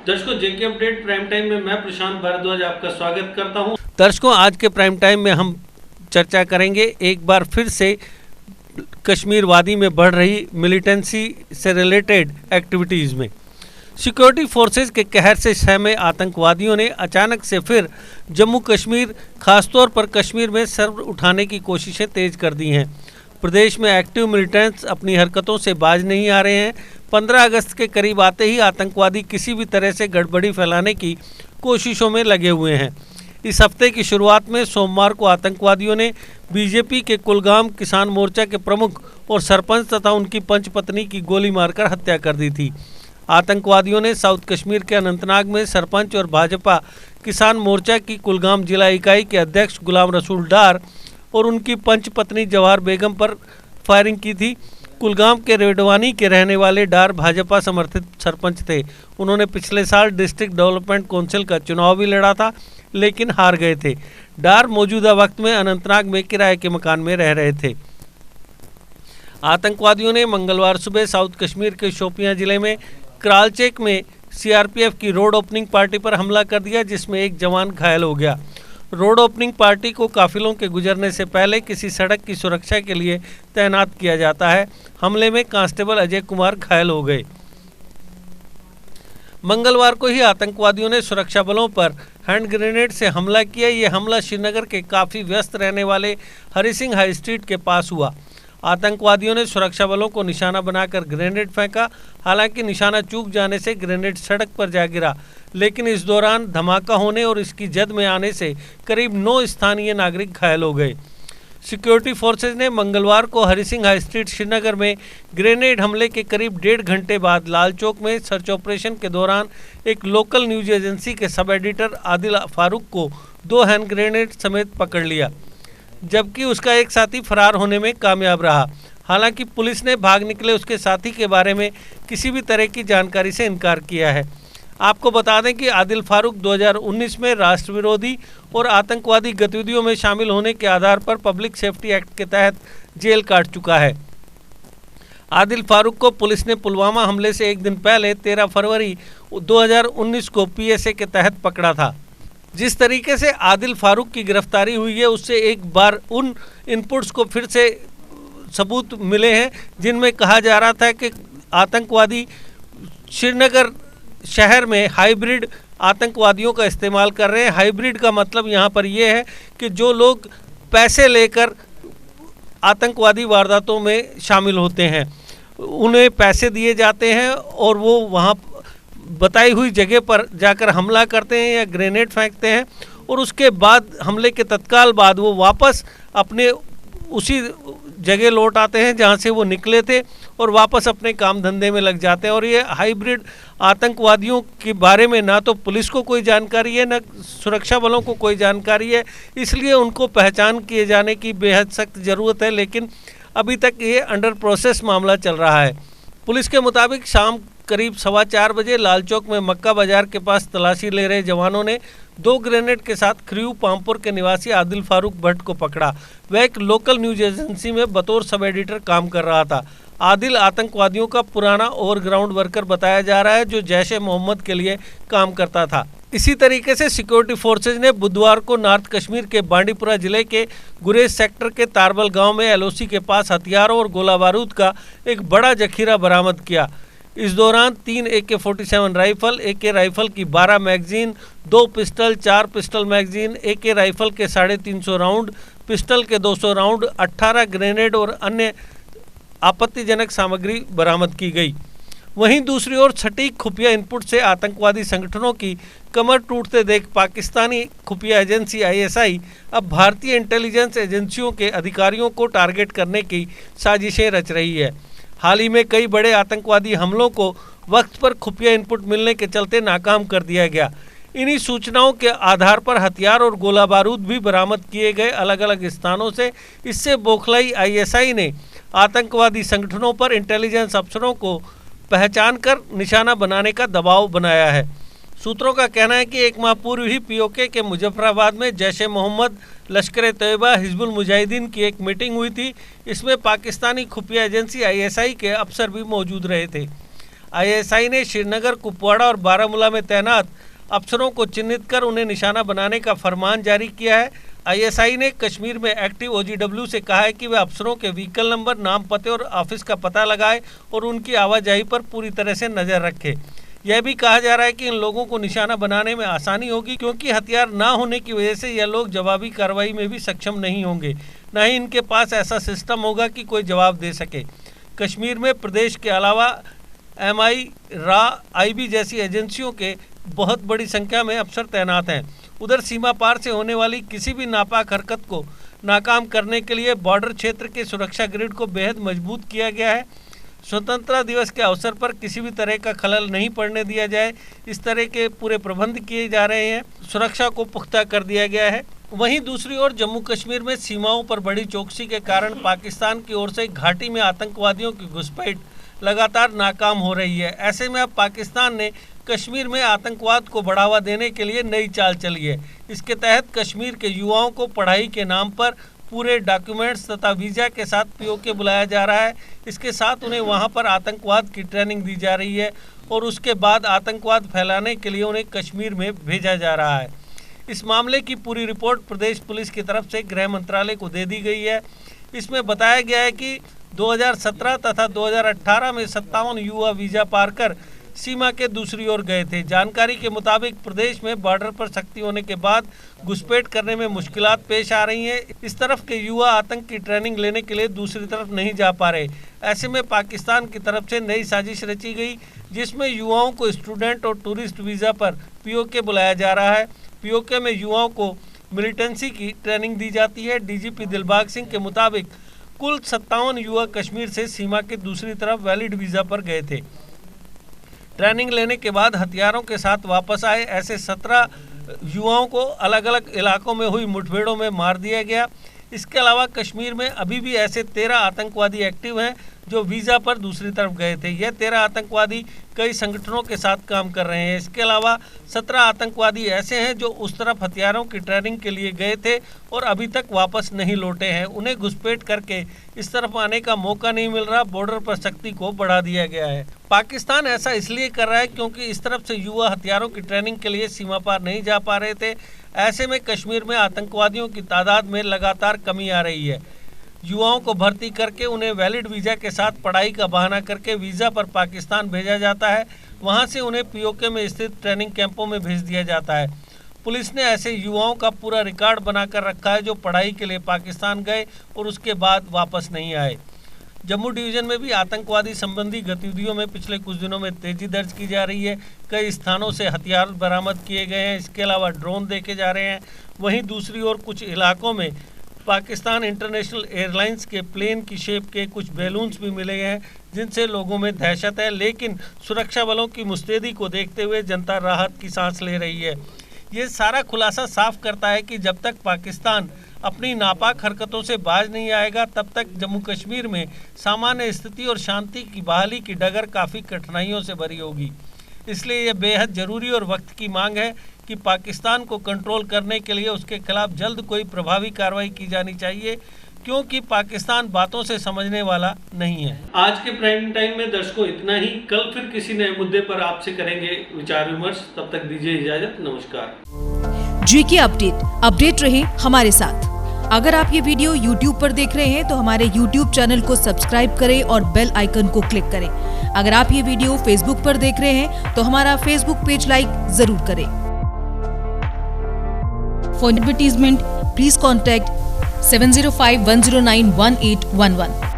दर्शकों, जेके update prime time में मैं प्रशांत भारद्वाज आपका स्वागत करता हूं। दर्शकों, आज के प्राइम टाइम में हम चर्चा करेंगे एक बार फिर से कश्मीर वादी में बढ़ रही मिलिटेंसी से रिलेटेड एक्टिविटीज़ में। सिक्योरिटी फोर्सेज के कहर से सहमे आतंकवादियों ने अचानक से फिर जम्मू कश्मीर, खासतौर पर कश्मीर में सर उठाने की कोशिशें तेज कर दी हैं। प्रदेश में एक्टिव मिलिटेंट्स अपनी हरकतों से बाज नहीं आ रहे हैं। 15 अगस्त के करीब आते ही आतंकवादी किसी भी तरह से गड़बड़ी फैलाने की कोशिशों में लगे हुए हैं। इस हफ्ते की शुरुआत में सोमवार को आतंकवादियों ने बीजेपी के कुलगाम किसान मोर्चा के प्रमुख और सरपंच तथा उनकी पंचपत्नी की गोली मारकर हत्या कर दी थी। आतंकवादियों ने साउथ कश्मीर के अनंतनाग में सरपंच और भाजपा किसान मोर्चा की कुलगाम जिला इकाई के अध्यक्ष गुलाम रसूल डार और उनकी पंचपत्नी जवाहर बेगम पर फायरिंग की थी। कुलगाम के रेडवानी के रहने वाले डार भाजपा समर्थित सरपंच थे। उन्होंने पिछले साल डिस्ट्रिक्ट डेवलपमेंट काउंसिल का चुनाव भी लड़ा था, लेकिन हार गए थे। डार मौजूदा वक्त में अनंतनाग में किराए के मकान में रह रहे थे। आतंकवादियों ने मंगलवार सुबह साउथ कश्मीर के शोपियां जिले में क्रालचेक में सीआरपीएफ की रोड ओपनिंग पार्टी पर हमला कर दिया, जिसमें एक जवान घायल हो गया। रोड ओपनिंग पार्टी को काफिलों के गुजरने से पहले किसी सड़क की सुरक्षा के लिए तैनात किया जाता है। हमले में कांस्टेबल अजय कुमार घायल हो गए। मंगलवार को ही आतंकवादियों ने सुरक्षा बलों पर हैंड ग्रेनेड से हमला किया। ये हमला श्रीनगर के काफ़ी व्यस्त रहने वाले हरि सिंह हाई स्ट्रीट के पास हुआ। आतंकवादियों ने सुरक्षा बलों को निशाना बनाकर ग्रेनेड फेंका। हालांकि निशाना चूक जाने से ग्रेनेड सड़क पर जा गिरा, लेकिन इस दौरान धमाका होने और इसकी जद में आने से करीब 9 स्थानीय नागरिक घायल हो गए। सिक्योरिटी फोर्सेज ने मंगलवार को हरि सिंह हाई स्ट्रीट श्रीनगर में ग्रेनेड हमले के करीब 1.5 घंटे बाद लाल चौक में सर्च ऑपरेशन के दौरान एक लोकल न्यूज एजेंसी के सब एडिटर आदिल फारूक को 2 हैंड ग्रेनेड समेत पकड़ लिया, जबकि उसका एक साथी फरार होने में कामयाब रहा। हालांकि पुलिस ने भाग निकले उसके साथी के बारे में किसी भी तरह की जानकारी से इनकार किया है। आपको बता दें कि आदिल फारूक 2019 में राष्ट्र विरोधी और आतंकवादी गतिविधियों में शामिल होने के आधार पर पब्लिक सेफ्टी एक्ट के तहत जेल काट चुका है। आदिल फारूक को पुलिस ने पुलवामा हमले से एक दिन पहले 13 फरवरी 2019 को पीएसए के तहत पकड़ा था। जिस तरीके से आदिल फारूक की गिरफ्तारी हुई है, उससे एक बार उन इनपुट्स को फिर से सबूत मिले हैं जिनमें कहा जा रहा था कि आतंकवादी श्रीनगर शहर में हाइब्रिड आतंकवादियों का इस्तेमाल कर रहे हैं। हाइब्रिड का मतलब यहाँ पर यह है कि जो लोग पैसे लेकर आतंकवादी वारदातों में शामिल होते हैं, उन्हें पैसे दिए जाते हैं और वो वहाँ बताई हुई जगह पर जाकर हमला करते हैं या ग्रेनेड फेंकते हैं, और उसके बाद हमले के तत्काल बाद वो वापस अपने उसी जगह लौट आते हैं जहां से वो निकले थे और वापस अपने काम धंधे में लग जाते हैं। और ये हाइब्रिड आतंकवादियों के बारे में ना तो पुलिस को कोई जानकारी है, ना सुरक्षा बलों को कोई जानकारी है, इसलिए उनको पहचान किए जाने की बेहद सख्त ज़रूरत है। लेकिन अभी तक ये अंडर प्रोसेस मामला चल रहा है। पुलिस के मुताबिक शाम करीब 4:15 बजे लाल चौक में मक्का बाजार के पास तलाशी ले रहे जवानों ने 2 ग्रेनेड के साथ खरीव पामपुर के निवासी आदिल फारूक भट्ट को पकड़ा। वह एक लोकल न्यूज एजेंसी में बतौर सब एडिटर काम कर रहा था। आदिल आतंकवादियों का पुराना ओवरग्राउंड वर्कर बताया जा रहा है, जो जैश-ए मोहम्मद के लिए काम करता था। इसी तरीके से सिक्योरिटी फोर्सेज ने बुधवार को नॉर्थ कश्मीर के बांडीपुरा जिले के गुरेज सेक्टर के तारबल गांव में एलओसी के पास हथियारों और गोला बारूद का एक बड़ा जखीरा बरामद किया। इस दौरान 3 AK-47 राइफल, AK राइफल की 12 magazine, 2 pistol, 4 pistol magazine, AK rifle के 350 राउंड, पिस्टल के 200 राउंड, 18 ग्रेनेड और अन्य आपत्तिजनक सामग्री बरामद की गई। वहीं दूसरी ओर सटीक खुफिया इनपुट से आतंकवादी संगठनों की कमर टूटते देख पाकिस्तानी खुफिया एजेंसी ISI अब भारतीय इंटेलिजेंस एजेंसियों के अधिकारियों को टारगेट करने की साजिशें रच रही है। हाल ही में कई बड़े आतंकवादी हमलों को वक्त पर खुफिया इनपुट मिलने के चलते नाकाम कर दिया गया। इन्हीं सूचनाओं के आधार पर हथियार और गोला बारूद भी बरामद किए गए अलग अलग स्थानों से। इससे बौखलाई ISI ने आतंकवादी संगठनों पर इंटेलिजेंस अफसरों को पहचान कर निशाना बनाने का दबाव बनाया है। सूत्रों का कहना है कि 1 माह पूर्व ही POK के मुजफ्फराबाद में जैश-ए मोहम्मद, लश्कर तैयबा, हिजबुल मुजाहिदीन की एक मीटिंग हुई थी। इसमें पाकिस्तानी खुफिया एजेंसी ISI के अफसर भी मौजूद रहे थे। ISI ने श्रीनगर, कुपवाड़ा और बारामूला में तैनात अफसरों को चिन्हित कर उन्हें निशाना बनाने का फरमान जारी किया है। ISI ने कश्मीर में एक्टिव OGW से कहा है कि वे अफसरों के व्हीकल नंबर, नाम, पते और ऑफिस का पता लगाए और उनकी आवाजाही पर पूरी तरह से नज़र रखे। यह भी कहा जा रहा है कि इन लोगों को निशाना बनाने में आसानी होगी, क्योंकि हथियार ना होने की वजह से यह लोग जवाबी कार्रवाई में भी सक्षम नहीं होंगे, न ही इनके पास ऐसा सिस्टम होगा कि कोई जवाब दे सके। कश्मीर में प्रदेश के अलावा MI, RA, IB जैसी एजेंसियों के बहुत बड़ी संख्या में अफसर तैनात हैं। उधर सीमा पार से होने वाली किसी भी नापाक हरकत को नाकाम करने के लिए बॉर्डर क्षेत्र के सुरक्षा ग्रिड को बेहद मजबूत किया गया है। स्वतंत्रता दिवस के अवसर पर किसी भी तरह का खलल नहीं पड़ने दिया जाए, इस तरह के पूरे प्रबंध किए जा रहे हैं। सुरक्षा को पुख्ता कर दिया गया है। वहीं दूसरी ओर जम्मू कश्मीर में सीमाओं पर बड़ी चौकसी के कारण पाकिस्तान की ओर से घाटी में आतंकवादियों की घुसपैठ लगातार नाकाम हो रही है। ऐसे में अब पाकिस्तान ने कश्मीर में आतंकवाद को बढ़ावा देने के लिए नई चाल चली है। इसके तहत कश्मीर के युवाओं को पढ़ाई के नाम पर पूरे डॉक्यूमेंट्स तथा वीज़ा के साथ POK बुलाया जा रहा है। इसके साथ उन्हें वहां पर आतंकवाद की ट्रेनिंग दी जा रही है और उसके बाद आतंकवाद फैलाने के लिए उन्हें कश्मीर में भेजा जा रहा है। इस मामले की पूरी रिपोर्ट प्रदेश पुलिस की तरफ से गृह मंत्रालय को दे दी गई है। इसमें बताया गया है कि 2017 तथा 2018 में 57 युवा वीज़ा पार कर सीमा के दूसरी ओर गए थे। जानकारी के मुताबिक प्रदेश में बॉर्डर पर सख्ती होने के बाद घुसपैठ करने में मुश्किलात पेश आ रही हैं। इस तरफ के युवा आतंक की ट्रेनिंग लेने के लिए दूसरी तरफ नहीं जा पा रहे। ऐसे में पाकिस्तान की तरफ से नई साजिश रची गई, जिसमें युवाओं को स्टूडेंट और टूरिस्ट वीज़ा पर POK बुलाया जा रहा है। POK में युवाओं को मिलिटेंसी की ट्रेनिंग दी जाती है। DGP दिलबाग सिंह के मुताबिक कुल 57 युवा कश्मीर से सीमा के दूसरी तरफ वैलिड वीज़ा पर गए थे। ट्रेनिंग लेने के बाद हथियारों के साथ वापस आए ऐसे 17 युवाओं को अलग अलग इलाकों में हुई मुठभेड़ों में मार दिया गया। इसके अलावा कश्मीर में अभी भी ऐसे 13 आतंकवादी एक्टिव हैं जो वीज़ा पर दूसरी तरफ गए थे। यह 13 आतंकवादी कई संगठनों के साथ काम कर रहे हैं। इसके अलावा 17 आतंकवादी ऐसे हैं जो उस तरफ हथियारों की ट्रेनिंग के लिए गए थे और अभी तक वापस नहीं लौटे हैं। उन्हें घुसपैठ करके इस तरफ आने का मौका नहीं मिल रहा। बॉर्डर पर सख्ती को बढ़ा दिया गया है। पाकिस्तान ऐसा इसलिए कर रहा है क्योंकि इस तरफ से युवा हथियारों की ट्रेनिंग के लिए सीमा पार नहीं जा पा रहे थे। ऐसे में कश्मीर में आतंकवादियों की तादाद में लगातार कमी आ रही है। युवाओं को भर्ती करके उन्हें वैलिड वीज़ा के साथ पढ़ाई का बहाना करके वीज़ा पर पाकिस्तान भेजा जाता है। वहां से उन्हें POK में स्थित ट्रेनिंग कैंपों में भेज दिया जाता है। पुलिस ने ऐसे युवाओं का पूरा रिकॉर्ड बनाकर रखा है जो पढ़ाई के लिए पाकिस्तान गए और उसके बाद वापस नहीं आए। जम्मू डिवीज़न में भी आतंकवादी संबंधी गतिविधियों में पिछले कुछ दिनों में तेज़ी दर्ज की जा रही है। कई स्थानों से हथियार बरामद किए गए हैं। इसके अलावा ड्रोन देखे जा रहे हैं। वहीं दूसरी ओर कुछ इलाकों में पाकिस्तान इंटरनेशनल एयरलाइंस के प्लेन की शेप के कुछ बैलून्स भी मिले हैं, जिनसे लोगों में दहशत है। लेकिन सुरक्षा बलों की मुस्तैदी को देखते हुए जनता राहत की सांस ले रही है। ये सारा खुलासा साफ करता है कि जब तक पाकिस्तान अपनी नापाक हरकतों से बाज नहीं आएगा, तब तक जम्मू कश्मीर में सामान्य स्थिति और शांति की बहाली की डगर काफ़ी कठिनाइयों से भरी होगी। इसलिए यह बेहद ज़रूरी और वक्त की मांग है कि पाकिस्तान को कंट्रोल करने के लिए उसके खिलाफ जल्द कोई प्रभावी कार्रवाई की जानी चाहिए, क्योंकि पाकिस्तान बातों से समझने वाला नहीं है। आज के प्राइम टाइम में दर्शकों इतना ही। कल फिर किसी नए मुद्दे पर आपसे करेंगे विचार विमर्श। तब तक दीजिए इजाजत। नमस्कार। GK अपडेट रहे हमारे साथ। अगर आप ये वीडियो YouTube पर देख रहे हैं तो हमारे YouTube चैनल को सब्सक्राइब करें और बेल आइकन को क्लिक करें। अगर आप ये वीडियो Facebook पर देख रहे हैं तो हमारा Facebook पेज लाइक जरूर करें। For advertisement please contact 705-109-1811।